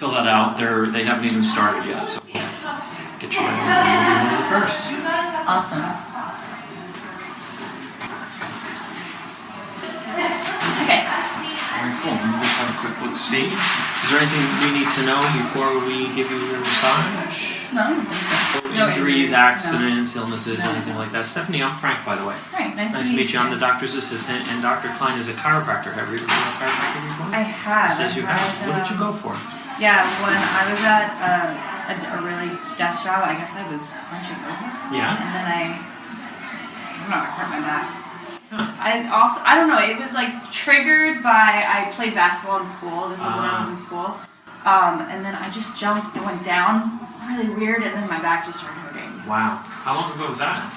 fill that out. They haven't even started yet, so get you ready. We'll do one of the first. Awesome. Okay. Very cool. Let me just have a quick look. See, is there anything we need to know before we give you your massage? No, I don't think so. No Injuries, injuries, accidents, illnesses, No. anything like that. Stephanie, I'm Frank, by the way. Right, nice to meet you. I'm the doctor's assistant, and Dr. Klein is a chiropractor. Have you ever been a chiropractor before? I have. It says you have. What did you go for? Yeah, when I was at a really desk job, I guess I was hunching over. Yeah. And then I don't know, I hurt my back. Huh. I don't know, it was like triggered by, I played basketball in school. This was when I was in school. And then I just jumped and went down really weird, and then my back just started hurting. Wow. How long ago was that?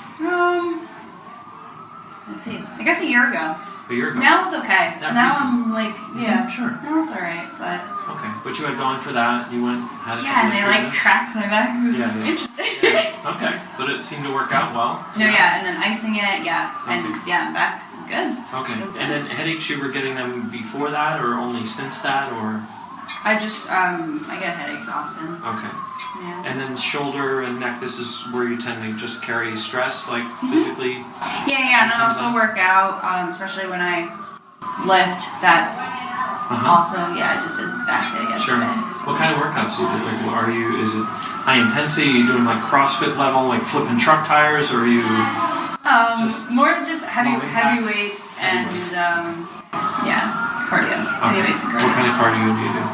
Let's see, I guess a year ago. A year ago. Now it's okay. That now recent? I'm like, yeah. Sure. Now it's alright, but... Okay, but you had gone for that. You went, had a Yeah, and they like treatment. cracked my back. It was interesting. Okay, but it seemed to work out well. No, yeah, and then icing it, yeah. And Okay. yeah, I'm back. Good. Okay, Feel good. and then headaches, you were getting them before that, or only since that, or? I just, I get headaches often. Okay. Yeah. And then shoulder and neck, this is where you tend to just carry stress, like physically? Yeah, and I also work out, especially when I lift. That also, yeah, I just did back day Sure. yesterday. So What kind of workouts do you do? Like, are you, is it high intensity? Are you doing like CrossFit level, like flipping truck tires, or are you? more just heavy low impact? weights and, yeah, cardio. Heavy weights and cardio. What kind of cardio do you do?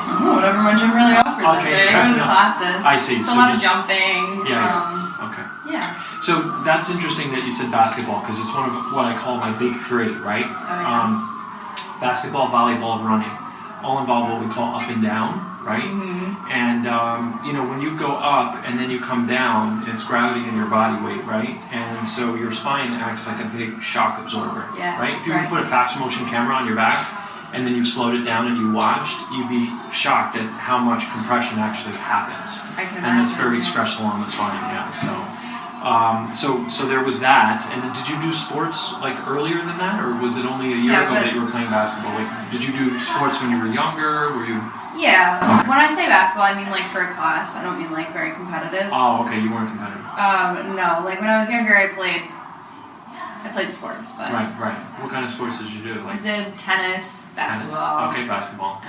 Oh, whatever my gym really offers. Okay, I go to the no. classes. I see. So So a lot of just- jumping. Yeah. Okay. Yeah. So that's interesting that you said basketball, because it's one of what I call my big three, right? yeah. Basketball, volleyball, running, all involve what we call up and down, right? And you know, when you go up and then you come down, it's gravity in your body weight, right? And so your spine acts like a big shock absorber, Yeah, right? If you were to right. put a fast motion camera on your back and then you slowed it down and you watched, you'd be shocked at how much compression actually happens. I can And it's imagine, very yeah. stressful on the spine, yeah. So there was that. And then did you do sports like earlier than that, or was it only a year Yeah, ago but- that you were playing basketball? Like, did you do sports when you were younger? Were you? Yeah. When I say basketball, I mean like for a class. I don't mean like very competitive. Oh, okay, you weren't competitive. No. Like when I was younger, I played sports, but Right. What kind of sports did you do? I Like did tennis, tennis? basketball. Okay, basketball.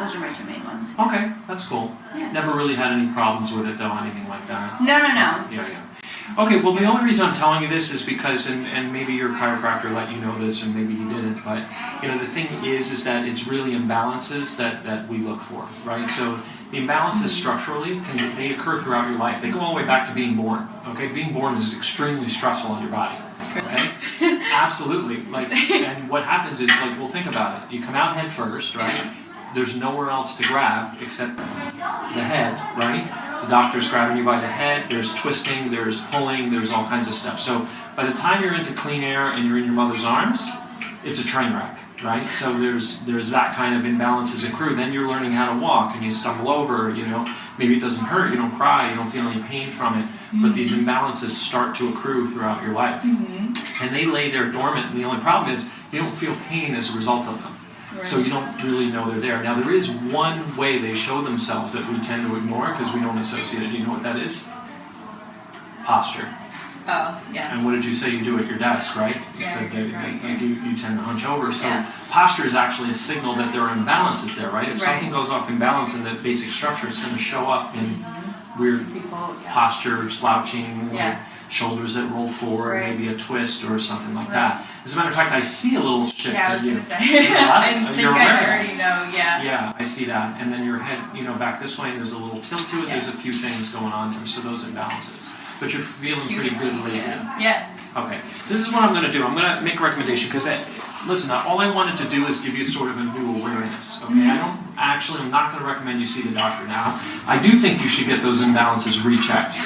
Those are my two main ones. Okay, that's cool. Yeah. Never really had any problems with it though, anything like that. No. Yeah. Okay, well the only reason I'm telling you this is because, and maybe your chiropractor let you know this, or maybe he didn't, but you know the thing is that it's really imbalances that we look for, right? So the imbalances structurally they occur throughout your life. They go all the way back to being born. Okay, being born is extremely stressful on your body. Okay, absolutely. Like, and what happens is like, well, think about it. You come out head first, right? Yeah. There's nowhere else to grab except the head, right? The doctor's grabbing you by the head, there's twisting, there's pulling, there's all kinds of stuff. So by the time you're into clean air and you're in your mother's arms, it's a train wreck, right? So there's that kind of imbalances accrue. Then you're learning how to walk and you stumble over, you know, maybe it doesn't hurt, you don't cry, you don't feel any pain from it, but these imbalances start to accrue throughout your life. And they lay there dormant, and the only problem is you don't feel pain as a result of them. So you don't really know they're there. Now there is one way they show themselves that we tend to ignore because we don't associate it. Do you know what that is? Posture. Oh, yes. And what did you say you do at your desk, right? You Yeah, said that right. you tend to hunch over. So Yeah. posture is actually a signal that there are imbalances there, right? If Right. something goes off in balance in the basic structure, it's going to show up in weird People, yeah. posture, slouching, Yeah. like shoulders that roll forward, Right. maybe a twist or something like Right. that. As a matter of fact, I see a little shift Yeah, I was in you. going to say. I think You're I aware of that. already know, yeah. Yeah, I see that. And then your head, you know, back this way, and there's a little tilt to it. There's a Yes. few things going on there, so those imbalances. But you're feeling pretty good lately. Yeah. Okay, this is what I'm going to do. I'm going to make a recommendation because, listen, all I wanted to do is give you sort of a new awareness. Okay, I'm not going to recommend you see the doctor now. I do think you should get those imbalances rechecked,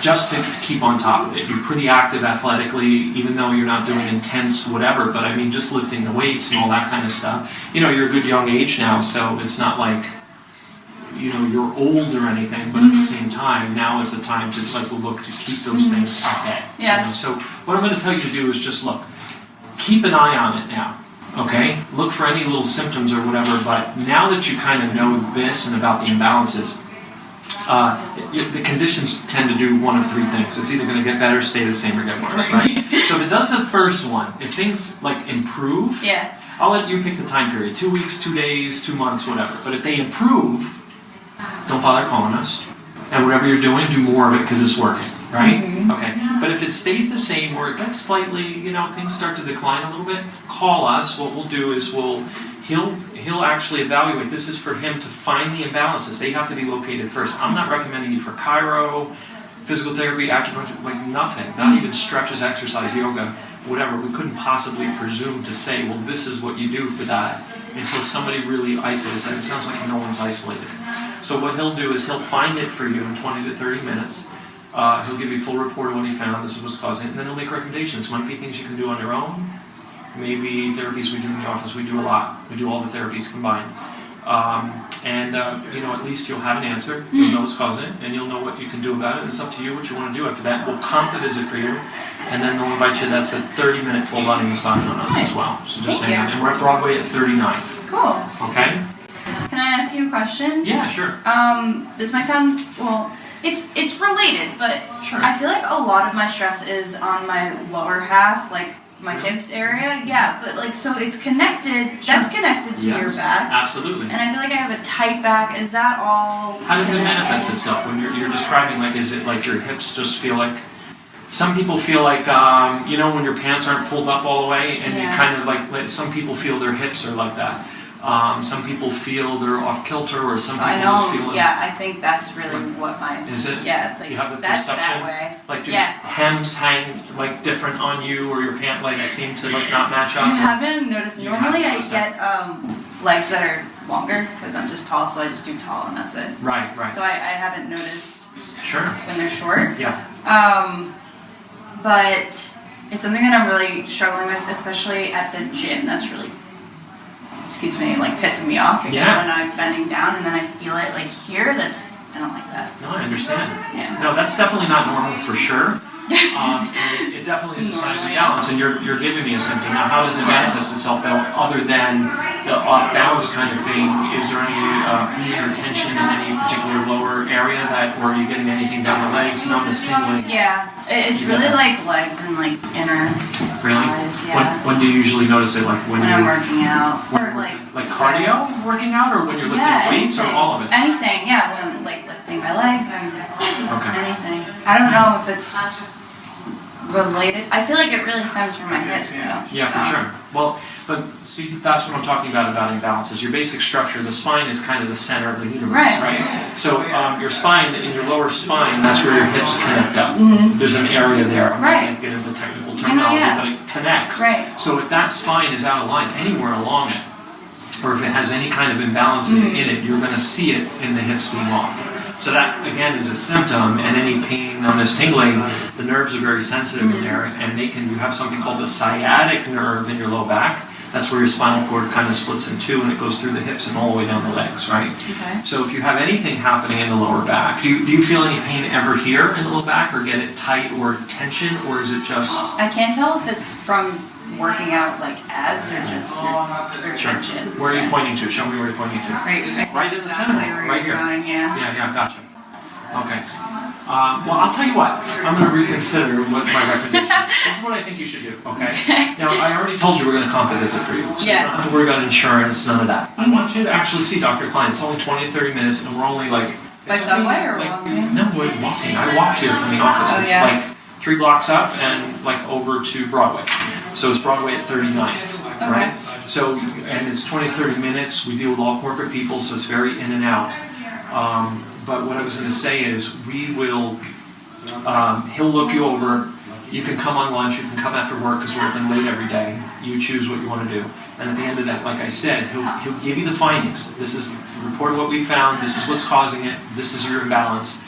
just to keep on top of it. You're pretty active athletically, even though you're not doing intense whatever. But I mean, just lifting the weights and all that kind of stuff. You know, you're a good young age now, so it's not like, you know, you're old or anything, but at the same time, now is the time to like look to keep those things ahead. Yeah. You know? So what I'm going to tell you to do is just look, keep an eye on it now. Okay, look for any little symptoms or whatever, but now that you kind of know this and about the imbalances, the conditions tend to do one of three things. It's either going to get better, stay the same, or get worse, right? So if it does the first one, if things like improve, Yeah. I'll let you pick the time period, 2 weeks, 2 days, 2 months, whatever. But if they improve, don't bother calling us. And whatever you're doing, do more of it because it's working, right? Mm-hmm. Okay. But if it stays the same or it gets slightly, things start to decline a little bit, call us. What we'll do is he'll actually evaluate. This is for him to find the imbalances. They have to be located first. I'm not recommending you for chiro, physical therapy, acupuncture, like nothing. Not even stretches, exercise, yoga, whatever. We couldn't possibly presume to say, well, this is what you do for that until somebody really isolates it. It sounds like no one's isolated. So what he'll do is he'll find it for you in 20 to 30 minutes. He'll give you a full report of what he found, this is what's causing it, and then he'll make recommendations. Might be things you can do on your own. Maybe therapies we do in the office, we do a lot. We do all the therapies combined. At least you'll have an answer, you'll know what's causing it, and you'll know what you can do about it, and it's up to you what you want to do after that. We'll comp the visit for you, and then they'll invite you. That's a 30-minute full body massage on us as well. So just saying that. And we're at Broadway at 39th. Cool. Okay? Can I ask you a question? Yeah, sure. This might sound, it's related, but Sure. I feel like a lot of my stress is on my lower half, like my hips area. Yeah, but so it's connected. Sure. That's connected to your back. Absolutely. And I feel like I have a tight back. Is that all? How does it connected? manifest itself when you're describing? Like, is it like your hips just feel like? Some people feel like when your pants aren't pulled up all the way, and you kind of like. Some people feel their hips are like that. Some people feel they're off kilter, or some people just feel. Yeah, I think that's really what my. Is it? Yeah, like you have the that's perception. that way. Like, do Yeah. hems hang like different on you, or your pant legs seem to like not match up? I haven't noticed. You Normally, haven't I noticed get legs that are longer because I'm just tall, so I just do tall and that's it. Right. So I haven't noticed Sure. when they're short. Yeah. But it's something that I'm really struggling with, especially at the gym. That's really, like pissing me off. Because when I'm bending down and then I feel it like here, I don't like that. No, I understand. Yeah. No, that's definitely not normal for sure. It definitely is a sign of imbalance, and you're giving me a symptom. Now, how does it manifest itself, though, other than the off-balance kind of thing? Is there any pain or tension in any particular lower area, or are you getting anything down the legs, numbness, tingling? Yeah, it's really like legs and like inner thighs. Yeah. When do you usually notice it? Like when I'm working out, or like cardio working out, or when you're lifting weights, or all of it? Anything, yeah. When like lifting my legs and anything. I don't know if it's related. I feel like it really stems from my hips, though. Yeah, for sure. Well, but see, that's what I'm talking about imbalances. Your basic structure, the spine is kind of the center of the universe, right? So your spine, in your lower spine, that's where your hips connect up. Mm-hmm. There's an area there. I'm not going to get into technical terminology, but it connects. Right. So if that spine is out of line anywhere along it, or if it has any kind of imbalances in it, you're going to see it in the hips being off. So that, again, is a symptom, and any pain, numbness, tingling, the nerves are very sensitive in there, and you have something called the sciatic nerve in your low back. That's where your spinal cord kind of splits in two, and it goes through the hips and all the way down the legs, right? Okay. So if you have anything happening in the lower back, do you feel any pain ever here in the low back, or get it tight or tension, or is it just... I can't tell if it's from working out like abs or just your tension. Where are you pointing to? Show me where you're pointing to. Right in the center, right here. Yeah, gotcha. Okay. Well, I'll tell you what. I'm going to reconsider what my recommendation is. This is what I think you should do, okay? Now, I already told you we're going to comp a visit for you. So you don't have to worry about insurance, none of that. I want you to actually see Dr. Klein. It's only 20 to 30 minutes, and we're only like... By subway or walking? No, we're walking. I walked here from the office. It's like 3 blocks up and like over to Broadway. So it's Broadway at 39th, right? So, and it's 20 to 30 minutes. We deal with all corporate people, so it's very in and out. But what I was going to say is we will, he'll look you over. You can come on lunch, you can come after work because we're open late every day. You choose what you want to do. And at the end of that, like I said, he'll give you the findings. This is the report of what we found. This is what's causing it. This is your imbalance.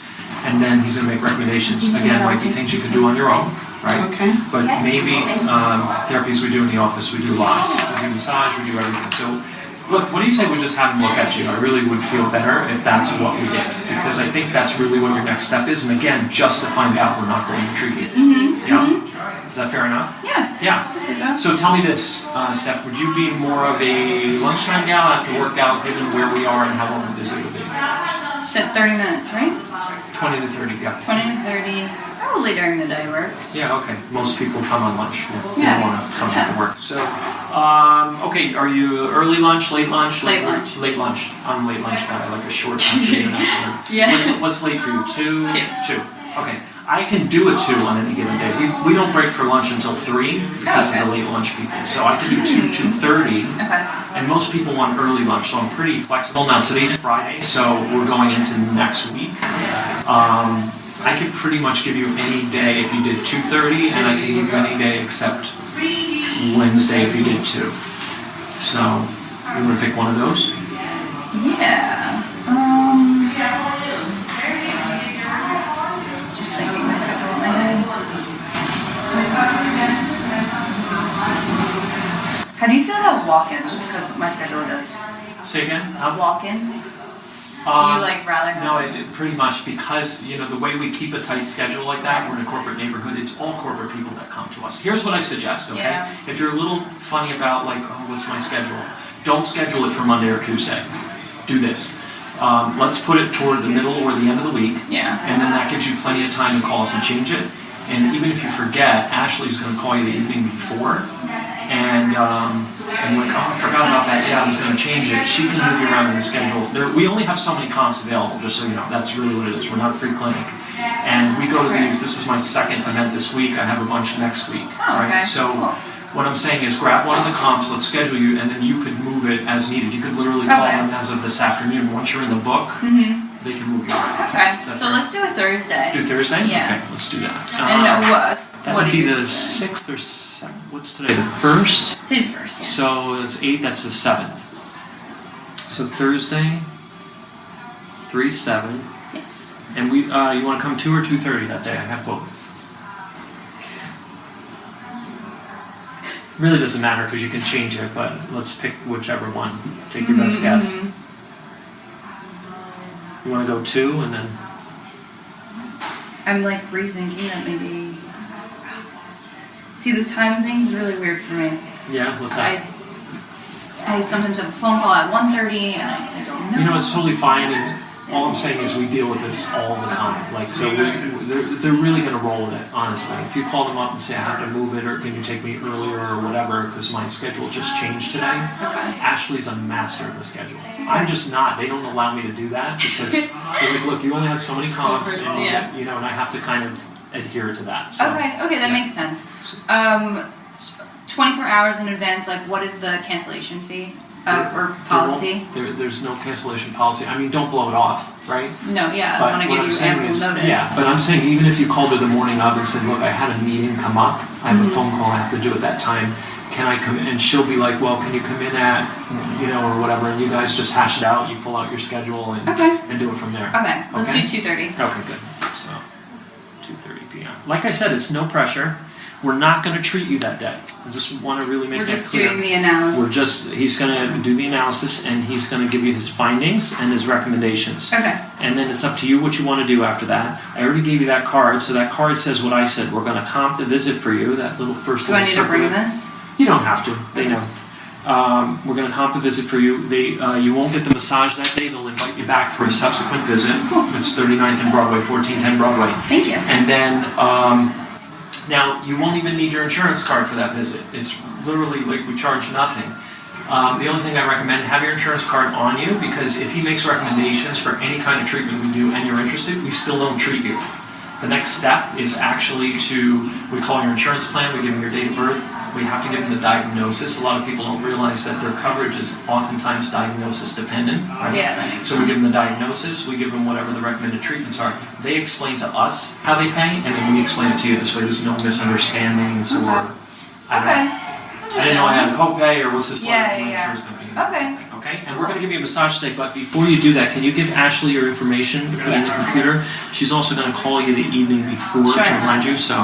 And then he's going to make recommendations. Again, might be things you can do on your own, right? Okay. But maybe therapies we do in the office, we do lots. We do massage, we do everything. So, look, what do you say we just have him look at you? I really would feel better if that's what we did. Because I think that's really what your next step is. And again, just to find out, we're not going to treat you. Mm-hmm. Yeah? Is that fair enough? Yeah. Yeah. I'd say so. So tell me this, Steph, would you be more of a lunchtime gal after work gal, given where we are and how long the visit would be? You said 30 minutes, right? 20 to 30, yeah. 20 to 30. Probably during the day works. Yeah, okay. Most people come on lunch. They Yeah. don't want to come after work. So, okay, are you early lunch, late lunch? Late lunch. Late lunch. I'm a late lunch guy. I like a short afternoon. Yeah. What's late for you? 2? 2. 2. Okay. I can do a 2 on any given day. We don't break for lunch until 3 because of the late lunch people. So I can do 2:30. Okay. And most people want early lunch, so I'm pretty flexible. Now, today's Friday, so we're going into next week. I could pretty much give you any day if you did 2:30, and I can give you any day except Wednesday if you did 2. So, you want to pick one of those? Yeah. Just thinking my schedule in my head. How do you feel about walk-ins? Just because my schedule does. Say again? Walk-ins? Do you rather have? No, pretty much because the way we keep a tight schedule like that, we're in a corporate neighborhood. It's all corporate people that come to us. Here's what I suggest. Okay, Yeah. if you're a little funny about what's my schedule, don't schedule it for Monday or Tuesday. Do this. Let's put it toward the middle or the end of the week, Yeah. and then that gives you plenty of time to call us and change it. And even if you forget, Ashley's going to call you the evening before, and you're like, oh, I forgot about that. Yeah, I was going to change it. She can move you around in the schedule. We only have so many comps available, just so you know. That's really what it is. We're not a free clinic. And we go to these. This is my second event this week. I have a bunch next week. Oh, okay. Right? So what I'm saying is grab one of the comps, let's schedule you, and then you could move it as needed. You could literally call Okay. them as of this afternoon. Once you're in the book, they can move you around. Okay. Is that So fair? let's do a Thursday. Do Thursday? Yeah. Okay, let's do that. And That what would do be you the expect? 6th or 7th. What's today? The 1st? Today's first, yes. So it's 8, that's the 7th. So Thursday, 3/7. Yes. And you want to come 2 or 2:30 that day? I have both. Really doesn't matter because you can change it, but let's pick whichever one. Take your best guess. You want to go 2 and then... I'm rethinking that maybe. See, the time thing's really weird for me. Yeah, what's that? I sometimes have a phone call at 1:30 and I don't know. It's totally fine, and all I'm saying is we deal with this all the time. They're really going to roll with it, honestly. If you call them up and say, I have to move it, or can you take me earlier, or whatever, because my schedule just changed today. Okay. Ashley's a master of the schedule. I'm just not. They don't allow me to do that, because they're like, look, you only have so many comps, and, Yeah. and I have to kind of adhere to that. So, Okay, that makes sense. 24 hours in advance, what is the cancellation fee or policy? There's no cancellation policy. I mean, don't blow it off, right? No, yeah, But I want to what give I'm you saying ample is, notice. yeah, but I'm saying even if you called her the morning of and said, look, I had a meeting come up, I have a phone call I have to do at that time, can I come in? And she'll be like, well, can you come in at, or whatever, and you guys just hash it out, you pull out your schedule and do it from there. Okay, let's Okay? do 2:30. Okay, good. So, 2:30 p.m. Like I said, it's no pressure. We're not going to treat you that day. I just want to really make We're that just clear. doing the analysis. He's going to do the analysis, and he's going to give you his findings and his recommendations. Okay. And then it's up to you what you want to do after that. I already gave you that card, so that card says what I said. We're going to comp the visit for you, that little first Do I little need to circle. bring this? You don't have to. They know. We're going to comp the visit for you. You won't get the massage that day. They'll invite you back for a subsequent visit. It's 39th and Broadway, 1410 Broadway. Thank you. And then, now, you won't even need your insurance card for that visit. It's literally we charge nothing. The only thing I recommend, have your insurance card on you, because if he makes recommendations for any kind of treatment we do and you're interested, we still don't treat you. The next step is actually we call your insurance plan, we give them your date of birth, we have to give them the diagnosis. A lot of people don't realize that their coverage is oftentimes diagnosis dependent. Right? Yeah, that makes So we give them the diagnosis, we give them whatever the recommended treatments are. They explain to us how they pay, and then we explain it to you. This way there's no misunderstandings or... I didn't know I had a copay, or what's this like from my insurance company. Okay, and we're going to give you a massage today, but before you do that, can you give Ashley your information in the computer? She's also going to call you the evening before to remind you, so...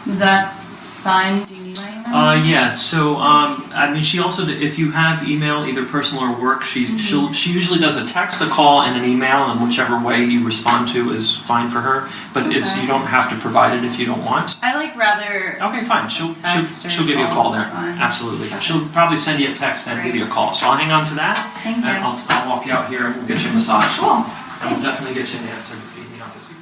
Is that fine? Do you need my email? Yeah. So, I mean, she also, if you have email, either personal or work, she usually does a text, a call, and an email, and whichever way you respond to is fine for her. But you don't have to provide it if you don't want. I like rather. Okay, fine. She'll give you a call call there. is fine. Absolutely. Okay. She'll probably send you a text and give you a call. So I'll hang on to that. Thank you. And I'll walk you out here and we'll get you a massage. Cool. And we'll definitely get you an answer this evening, obviously.